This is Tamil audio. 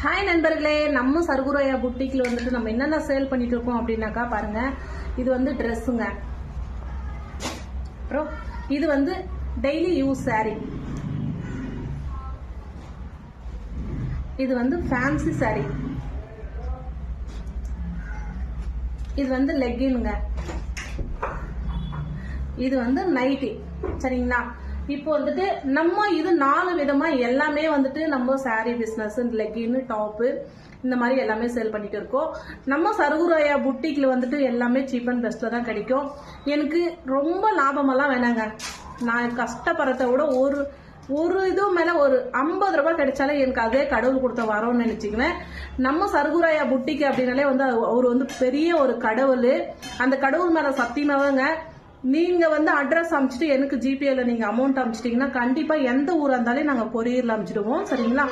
ஹாய் நண்பர்களே, நம்ம சர்குராயா புட்டிக்கில் வந்துட்டு நம்ம என்னென்ன சேல் பண்ணிட்டு இருக்கோம் அப்படின்னாக்கா பாருங்க. இது வந்து ட்ரெஸ்ஸுங்க. அப்புறம் இது வந்து டெய்லி யூஸ் சாரி. இது வந்து ஃபேன்சி சாரி. இது வந்து லெக்கின்ங்க. இது வந்து நைட்டி. சரிங்களா? இப்போ வந்துட்டு நம்ம இது 4 விதமா எல்லாமே வந்துட்டு நம்ம சாரி பிசினஸ், லெகின், டாப்பு இந்த மாதிரி எல்லாமே சேல் பண்ணிட்டு இருக்கோம். நம்ம சர்குராயா புட்டிக்ல வந்துட்டு எல்லாமே சீப் அண்ட் பெஸ்ட்ல தான் கிடைக்கும். எனக்கு ரொம்ப லாபமெல்லாம் வேணாங்க. நான் கஷ்டப்படுறத விட ஒரு இது மேல ஒரு 50 ரூபாய் கிடைச்சாலே எனக்கு அதே கடவுள் கொடுத்த வரோம்னு நினைச்சுக்குவேன். நம்ம சர்குராயா புட்டிக்கு அப்படின்னாலே வந்து அவர் வந்து பெரிய ஒரு கடவுள். அந்த கடவுள் மேல சத்தியமாவங்க. நீங்க வந்து அட்ரஸ் அமைச்சிட்டு எனக்கு ஜிபேல நீங்க அமௌண்ட் அமைச்சிட்டீங்கன்னா கண்டிப்பா எந்த ஊரா இருந்தாலும் நாங்க கொரியர்ல அமைச்சிடுவோம். சரிங்களா?